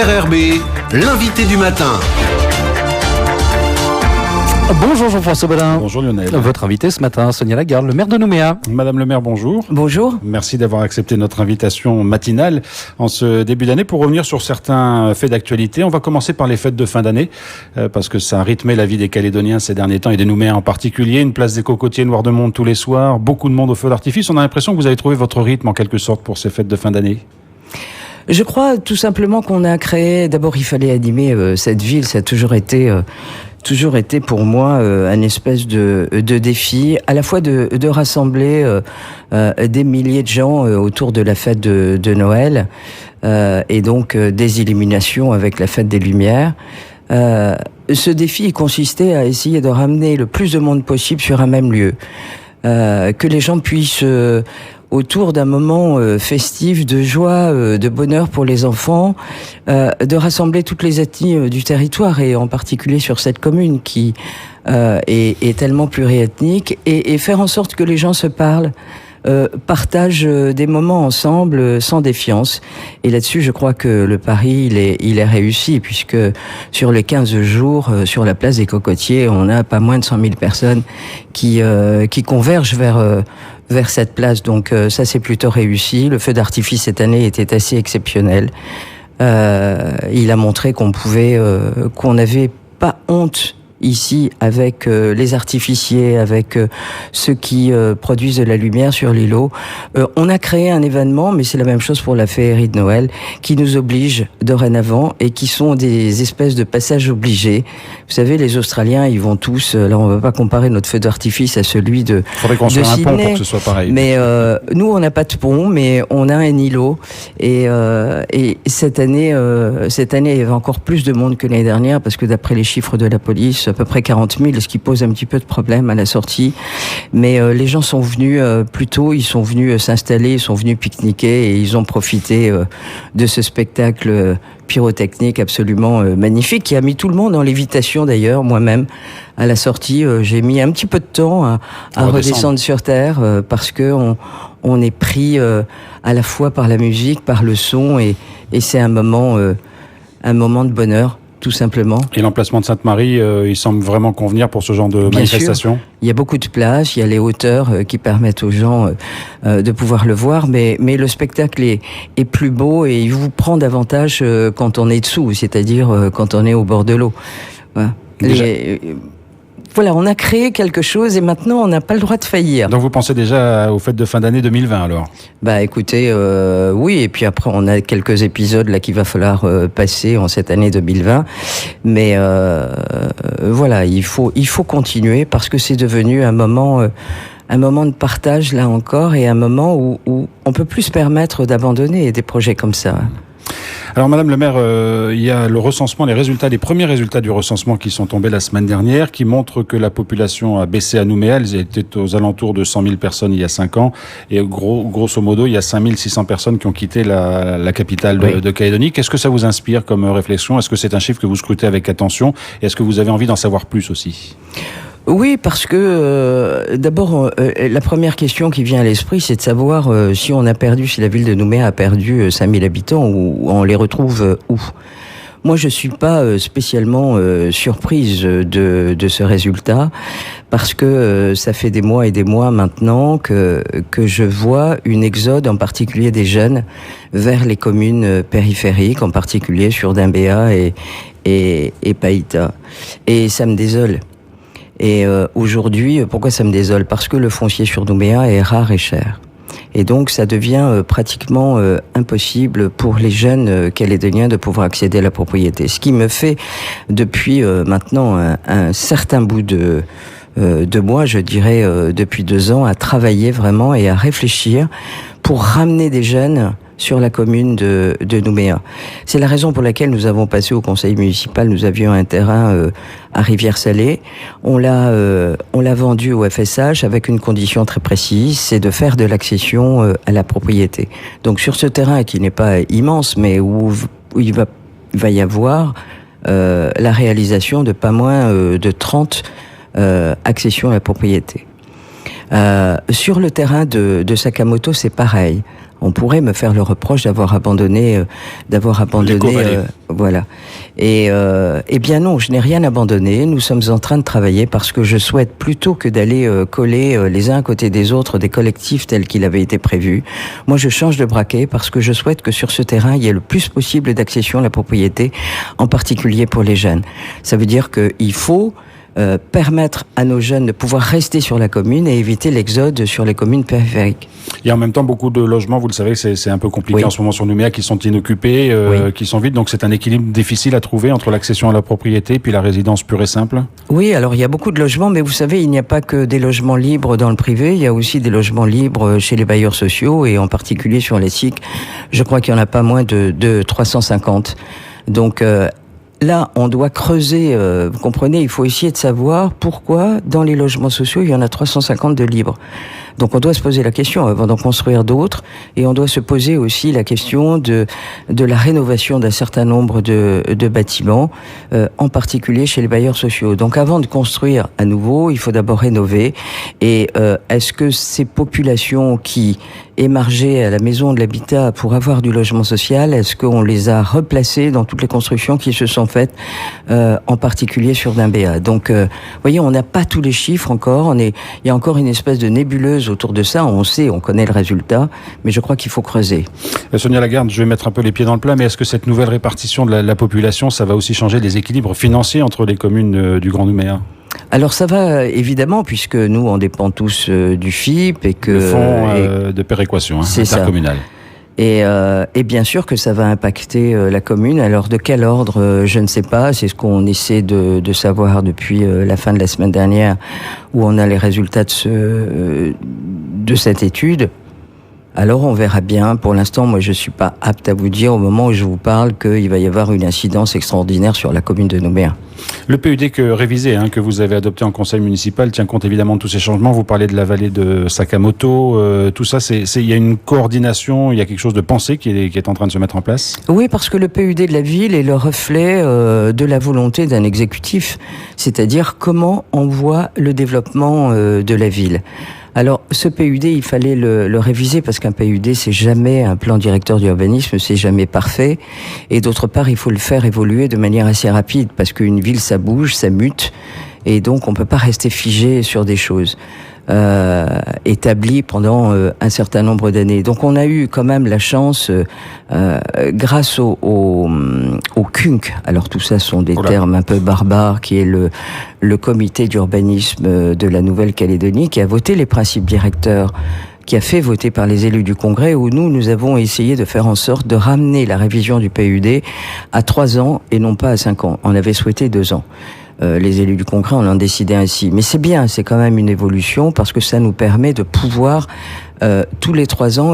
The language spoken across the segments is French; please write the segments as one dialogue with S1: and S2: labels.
S1: RRB, l'invité du matin.
S2: Bonjour Jean-François Bodin.
S3: Bonjour Lionel.
S2: Votre invité ce matin, Sonia Lagarde, le maire de Nouméa.
S3: Madame le maire, bonjour.
S4: Bonjour.
S3: Merci d'avoir accepté notre invitation matinale en ce début d'année pour revenir sur certains faits d'actualité. On va commencer par les fêtes de fin d'année parce que ça a rythmé la vie des Calédoniens ces derniers temps et des Nouméens en particulier. Une place des Cocotiers noir de monde tous les soirs, beaucoup de monde au feu d'artifice. On a l'impression que vous avez trouvé votre rythme en quelque sorte pour ces fêtes de fin d'année.
S4: Je crois tout simplement qu'on a créé, d'abord il fallait animer cette ville, ça a toujours été pour moi un espèce de défi, à la fois de rassembler des milliers de gens autour de la fête de Noël et donc des illuminations avec la fête des Lumières. Ce défi consistait à essayer de ramener le plus de monde possible sur un même lieu, que les gens puissent autour d'un moment festif, de joie, de bonheur pour les enfants, de rassembler toutes les ethnies du territoire et en particulier sur cette commune qui est tellement pluriethnique et faire en sorte que les gens se parlent, partagent des moments ensemble sans défiance. Et là-dessus, je crois que le pari, il est réussi puisque sur les 15 jours, sur la place des Cocotiers, on a pas moins de 100 000 personnes qui convergent vers cette place. Donc ça, c'est plutôt réussi. Le feu d'artifice cette année était assez exceptionnel. Il a montré qu'on n'avait pas honte ici avec les artificiers, avec ceux qui produisent de la lumière sur l'îlot. On a créé un événement, mais c'est la même chose pour la féerie de Noël, qui nous oblige dorénavant et qui sont des espèces de passages obligés. Vous savez, les Australiens, ils vont tous... Là, on ne va pas comparer notre feu d'artifice à celui de Sydney.
S3: Il faudrait construire un pont pour que ce soit pareil.
S4: Mais nous, on n'a pas de pont, mais on a un îlot. Et cette année, il y avait encore plus de monde que l'année dernière, parce que d'après les chiffres de la police, à peu près 40 000, ce qui pose un petit peu de problème à la sortie. Mais les gens sont venus plus tôt, ils sont venus s'installer, ils sont venus pique-niquer et ils ont profité de ce spectacle pyrotechnique absolument magnifique qui a mis tout le monde en lévitation d'ailleurs. Moi-même, à la sortie, j'ai mis un petit peu de temps à redescendre sur terre parce que on est pris à la fois par la musique, par le son et c'est un moment de bonheur. Tout simplement.
S3: Et l'emplacement de Sainte-Marie, il semble vraiment convenir pour ce genre de manifestation.
S4: Il y a beaucoup de places, il y a les hauteurs qui permettent aux gens de pouvoir le voir, mais le spectacle est plus beau et il vous prend davantage quand on est dessous, c'est-à-dire quand on est au bord de l'eau. Voilà. Voilà, on a créé quelque chose et maintenant on n'a pas le droit de faillir.
S3: Donc vous pensez déjà aux fêtes de fin d'année 2020 alors ?
S4: Bah écoutez, oui, et puis après on a quelques épisodes là qu'il va falloir passer en cette année 2020. Mais voilà, il faut continuer parce que c'est devenu un moment de partage là encore et un moment où on peut plus se permettre d'abandonner des projets comme ça.
S3: Alors Madame le maire, il y a le recensement, les premiers résultats du recensement qui sont tombés la semaine dernière, qui montrent que la population a baissé à Nouméa. Elles étaient aux alentours de 100 000 personnes il y a 5 ans. Et grosso modo, il y a 5 600 personnes qui ont quitté la capitale de Calédonie. Qu'est-ce que ça vous inspire comme réflexion ? Est-ce que c'est un chiffre que vous scrutez avec attention ? Et est-ce que vous avez envie d'en savoir plus aussi ?
S4: Oui, parce que d'abord, la première question qui vient à l'esprit, c'est de savoir si la ville de Nouméa a perdu 5000 habitants ou on les retrouve où. Moi, je suis pas spécialement surprise de ce résultat parce que ça fait des mois et des mois maintenant que je vois une exode, en particulier des jeunes, vers les communes périphériques, en particulier sur Doumbéa et Païta. Et ça me désole. Et aujourd'hui, pourquoi ça me désole ? Parce que le foncier sur Nouméa est rare et cher. Et donc, ça devient pratiquement impossible pour les jeunes calédoniens de pouvoir accéder à la propriété. Ce qui me fait, depuis maintenant un certain bout de mois, je dirais depuis 2 ans, à travailler vraiment et à réfléchir pour ramener des jeunes sur la commune de Nouméa. C'est la raison pour laquelle nous avons passé au conseil municipal, nous avions un terrain à Rivière-Salée. On l'a vendu au FSH avec une condition très précise, c'est de faire de l'accession à la propriété. Donc sur ce terrain qui n'est pas immense, mais où il va y avoir la réalisation de pas moins de 30 accessions à la propriété. Sur le terrain de Sakamoto, c'est pareil. On pourrait me faire le reproche d'avoir abandonné, voilà. Et bien non, je n'ai rien abandonné. Nous sommes en train de travailler parce que je souhaite, plutôt que d'aller coller les uns à côté des autres des collectifs tels qu'il avait été prévu, moi je change de braquet parce que je souhaite que sur ce terrain il y ait le plus possible d'accession à la propriété, en particulier pour les jeunes. Ça veut dire qu'il faut permettre à nos jeunes de pouvoir rester sur la commune et éviter l'exode sur les communes périphériques.
S3: Il y a en même temps beaucoup de logements, vous le savez, c'est un peu compliqué en ce moment sur Nouméa, qui sont inoccupés, qui sont vides, donc c'est un équilibre difficile à trouver entre l'accession à la propriété et puis la résidence pure et simple.
S4: Oui, alors il y a beaucoup de logements, mais vous savez, il n'y a pas que des logements libres dans le privé, il y a aussi des logements libres chez les bailleurs sociaux, et en particulier sur les SIC, je crois qu'il n'y en a pas moins de 350. Donc là, on doit creuser, vous comprenez, il faut essayer de savoir pourquoi dans les logements sociaux, il y en a 350 de libres. Donc on doit se poser la question avant d'en construire d'autres, et on doit se poser aussi la question de la rénovation d'un certain nombre de bâtiments, en particulier chez les bailleurs sociaux. Donc avant de construire à nouveau, il faut d'abord rénover. Et est-ce que ces populations qui émargeaient à la maison de l'habitat pour avoir du logement social, est-ce qu'on les a replacées dans toutes les constructions qui se sont faites, en particulier sur Dimbéa? Donc, vous voyez, on n'a pas tous les chiffres encore. Il y a encore une espèce de nébuleuse autour de ça. On sait, on connaît le résultat, mais je crois qu'il faut creuser.
S3: Sonia Lagarde, je vais mettre un peu les pieds dans le plat, mais est-ce que cette nouvelle répartition de la population, ça va aussi changer les équilibres financiers entre les communes du Grand Nouméa?
S4: Alors ça va évidemment, puisque nous on dépend tous du FIP et que
S3: le fonds de péréquation intercommunal.
S4: Et bien sûr que ça va impacter la commune. Alors de quel ordre, je ne sais pas. C'est ce qu'on essaie de savoir depuis la fin de la semaine dernière, où on a les résultats de cette étude. Alors on verra bien. Pour l'instant, moi je suis pas apte à vous dire au moment où je vous parle qu'il va y avoir une incidence extraordinaire sur la commune de Nouméa.
S3: Le PUD révisé, que vous avez adopté en conseil municipal, tient compte évidemment de tous ces changements. Vous parlez de la vallée de Sakamoto, tout ça, il y a une coordination, il y a quelque chose de pensé qui est en train de se mettre en place? Oui,
S4: parce que le PUD de la ville est le reflet de la volonté d'un exécutif, c'est-à-dire comment on voit le développement de la ville. Alors, ce PUD, il fallait le réviser parce qu'un PUD, c'est jamais un plan directeur d'urbanisme, c'est jamais parfait. Et d'autre part, il faut le faire évoluer de manière assez rapide parce qu'une ville, ça bouge, ça mute. Et donc, on peut pas rester figé sur des choses établies pendant un certain nombre d'années. Donc, on a eu quand même la chance, grâce au CUNC, alors tout ça sont des termes un peu barbares, qui est le comité d'urbanisme de la Nouvelle-Calédonie, qui a voté les principes directeurs, qui a fait voter par les élus du Congrès, où nous avons essayé de faire en sorte de ramener la révision du PUD à 3 ans et non pas à 5 ans. On avait souhaité 2 ans. Les élus du Congrès, on en décidé ainsi. Mais c'est bien, c'est quand même une évolution parce que ça nous permet de pouvoir tous les 3 ans,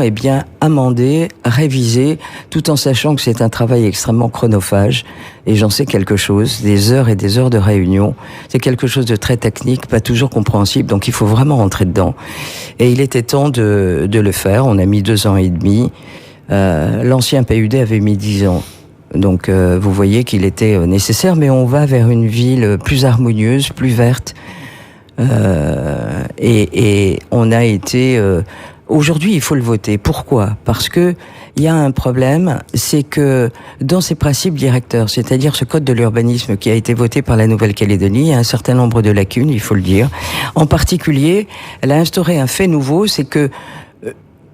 S4: amender, réviser, tout en sachant que c'est un travail extrêmement chronophage. Et j'en sais quelque chose, des heures et des heures de réunion. C'est quelque chose de très technique, pas toujours compréhensible, donc il faut vraiment rentrer dedans. Et il était temps de le faire. On a mis 2 ans et demi. L'ancien PUD avait mis 10 ans. Donc vous voyez qu'il était nécessaire, mais on va vers une ville plus harmonieuse, plus verte. Et on a été... Aujourd'hui, il faut le voter. Pourquoi? Parce que il y a un problème, c'est que dans ces principes directeurs, c'est-à-dire ce code de l'urbanisme qui a été voté par la Nouvelle-Calédonie, il y a un certain nombre de lacunes, il faut le dire. En particulier, elle a instauré un fait nouveau, c'est que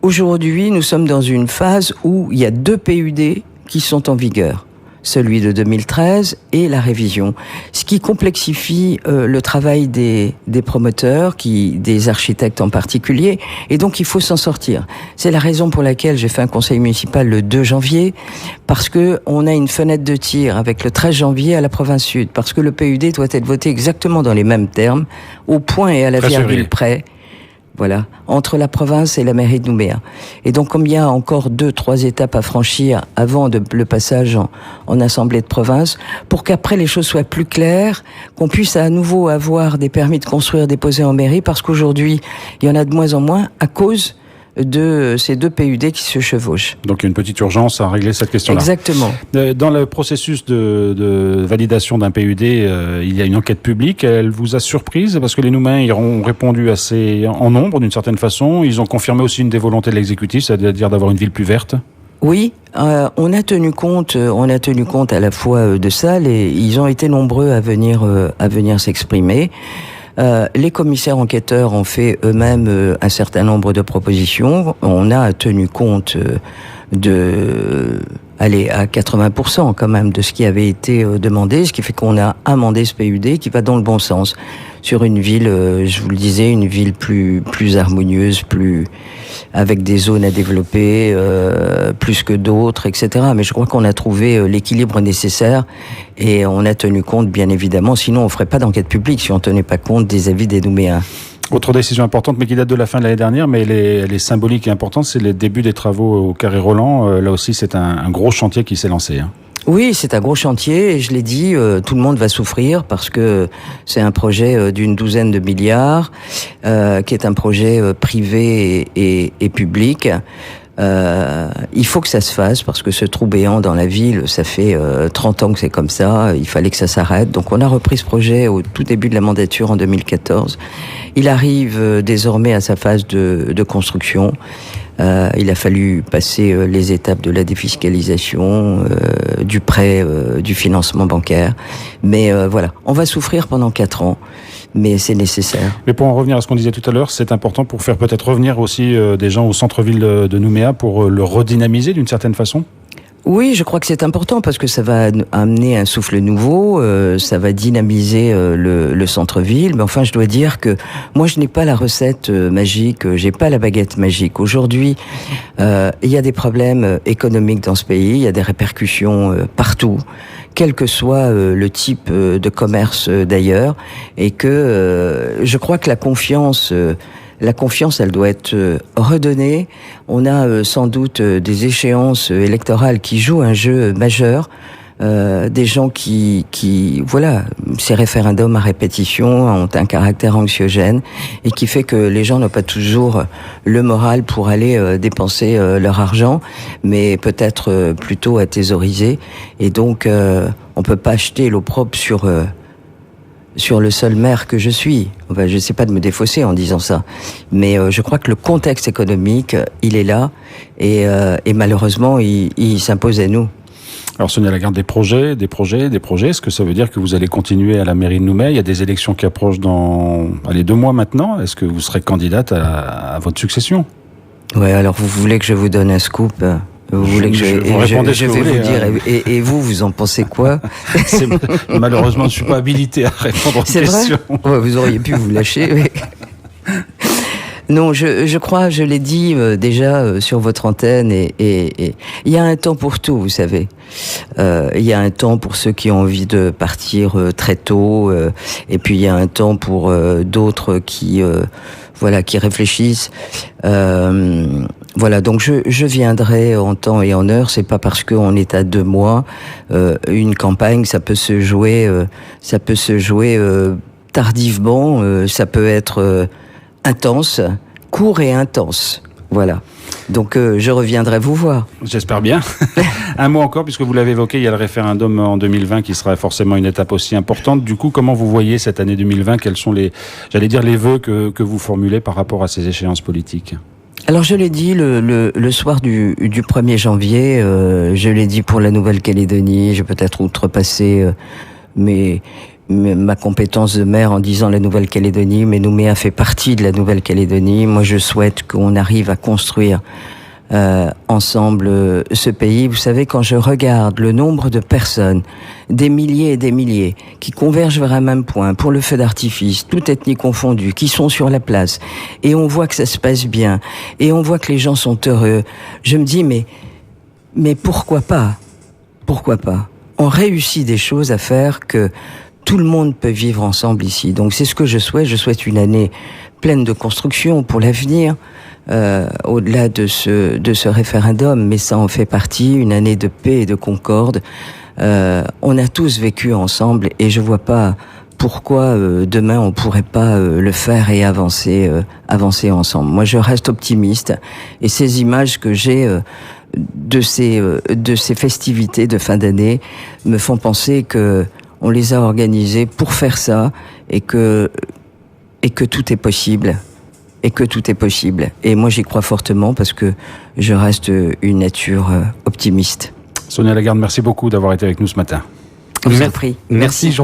S4: aujourd'hui, nous sommes dans une phase où il y a 2 PUD qui sont en vigueur, celui de 2013 et la révision, ce qui complexifie le travail des promoteurs, des architectes en particulier, et donc il faut s'en sortir. C'est la raison pour laquelle j'ai fait un conseil municipal le 2 janvier, parce que on a une fenêtre de tir avec le 13 janvier à la province sud, parce que le PUD doit être voté exactement dans les mêmes termes, au point et à la virgule près. Voilà, entre la province et la mairie de Nouméa. Et donc, comme il y a encore 2-3 étapes à franchir avant le passage en assemblée de province, pour qu'après les choses soient plus claires, qu'on puisse à nouveau avoir des permis de construire déposés en mairie, parce qu'aujourd'hui, il y en a de moins en moins à cause ces deux PUD qui se chevauchent.
S3: Donc il y a une petite urgence à régler cette question-là.
S4: Exactement.
S3: Dans le processus de validation d'un PUD, il y a une enquête publique. Elle vous a surprise parce que les Nouméens ils ont répondu assez en nombre d'une certaine façon. Ils ont confirmé aussi une des volontés de l'exécutif, c'est-à-dire d'avoir une ville plus verte.
S4: Oui, on a tenu compte à la fois de ça. Ils ont été nombreux à venir s'exprimer. Les commissaires enquêteurs ont fait eux-mêmes un certain nombre de propositions. On a tenu compte à 80% quand même de ce qui avait été demandé, ce qui fait qu'on a amendé ce PUD qui va dans le bon sens sur une ville, je vous le disais, une ville plus harmonieuse, avec des zones à développer, plus que d'autres, etc. Mais je crois qu'on a trouvé l'équilibre nécessaire et on a tenu compte, bien évidemment, sinon on ferait pas d'enquête publique si on tenait pas compte des avis des Nouméens.
S3: Autre décision importante, mais qui date de la fin de l'année dernière, mais elle est symbolique et importante, c'est le début des travaux au Carré Roland. Là aussi, c'est un gros chantier qui s'est lancé.
S4: Oui, c'est un gros chantier et je l'ai dit, tout le monde va souffrir parce que c'est un projet d'une 12aine de milliards, qui est un projet privé et public. Il faut que ça se fasse parce que ce trou béant dans la ville, ça fait 30 ans que c'est comme ça, il fallait que ça s'arrête. Donc on a repris ce projet au tout début de la mandature en 2014. Il arrive désormais à sa phase de construction. Il a fallu passer les étapes de la défiscalisation, du prêt, du financement bancaire. Mais voilà, on va souffrir pendant 4 ans. Mais c'est nécessaire.
S3: Mais pour en revenir à ce qu'on disait tout à l'heure, c'est important pour faire peut-être revenir aussi des gens au centre-ville de Nouméa pour le redynamiser d'une certaine façon.
S4: Oui, je crois que c'est important parce que ça va amener un souffle nouveau, ça va dynamiser le centre-ville. Mais enfin, je dois dire que moi, je n'ai pas la recette magique, j'ai pas la baguette magique. Aujourd'hui, il y a des problèmes économiques dans ce pays, il y a des répercussions partout, quel que soit le type de commerce d'ailleurs, et que je crois que la confiance, elle doit être redonnée. On a sans doute des échéances électorales qui jouent un jeu majeur. Des gens qui, voilà, ces référendums à répétition ont un caractère anxiogène et qui fait que les gens n'ont pas toujours le moral pour aller dépenser leur argent, mais peut-être plutôt à thésauriser. Et donc, on peut pas acheter l'opprobre sur le seul maire que je suis. Enfin, je ne sais pas de me défausser en disant ça, mais je crois que le contexte économique, il est là, et malheureusement, il s'impose à nous.
S3: Alors Sonia Lagarde, des projets. Est-ce que ça veut dire que vous allez continuer à la mairie de Nouméa ? Il y a des élections qui approchent dans 2 mois maintenant. Est-ce que vous serez candidate à votre succession ?
S4: Ouais, alors vous voulez que je vous donne un scoop ? Vous voulez que je vais vous dire, et vous en pensez quoi ?
S3: Malheureusement, je ne suis pas habilité à répondre aux questions.
S4: C'est vrai ? Ouais, vous auriez pu vous lâcher. Mais... Non, je crois, je l'ai dit déjà sur votre antenne, et il y a un temps pour tout, vous savez. Il y a un temps pour ceux qui ont envie de partir très tôt, et puis il y a un temps pour d'autres qui réfléchissent. Voilà, donc je viendrai en temps et en heure. C'est pas parce qu'on est à 2 mois. Une campagne, ça peut se jouer tardivement. Ça peut être intense, court et intense. Voilà. Donc je reviendrai vous voir.
S3: J'espère bien. Un mot encore, puisque vous l'avez évoqué, il y a le référendum en 2020 qui sera forcément une étape aussi importante. Du coup, comment vous voyez cette année 2020 ? Quels sont les vœux que vous formulez par rapport à ces échéances politiques ?
S4: Alors je l'ai dit le soir du 1er janvier, je l'ai dit pour la Nouvelle-Calédonie, je vais peut-être outrepasser ma compétence de maire en disant la Nouvelle-Calédonie, mais Nouméa fait partie de la Nouvelle-Calédonie. Moi je souhaite qu'on arrive à construire ensemble ce pays. Vous savez, quand je regarde le nombre de personnes, des milliers et des milliers, qui convergent vers un même point pour le feu d'artifice, toute ethnie confondue, qui sont sur la place, et on voit que ça se passe bien, et on voit que les gens sont heureux, je me dis, mais pourquoi pas ? Pourquoi pas ? On réussit des choses à faire que tout le monde peut vivre ensemble ici. Donc c'est ce que je souhaite. Je souhaite une année pleine de construction pour l'avenir, au-delà de ce référendum, mais ça en fait partie, une année de paix et de concorde. On a tous vécu ensemble et je vois pas pourquoi demain on pourrait pas le faire et avancer ensemble. Moi, je reste optimiste, et ces images que j'ai de ces festivités de fin d'année me font penser que on les a organisées pour faire ça, et que tout est possible. Et moi, j'y crois fortement, parce que je reste une nature optimiste.
S3: Sonia Lagarde, merci beaucoup d'avoir été avec nous ce matin.
S4: Je vous en prie.
S2: Merci Jean.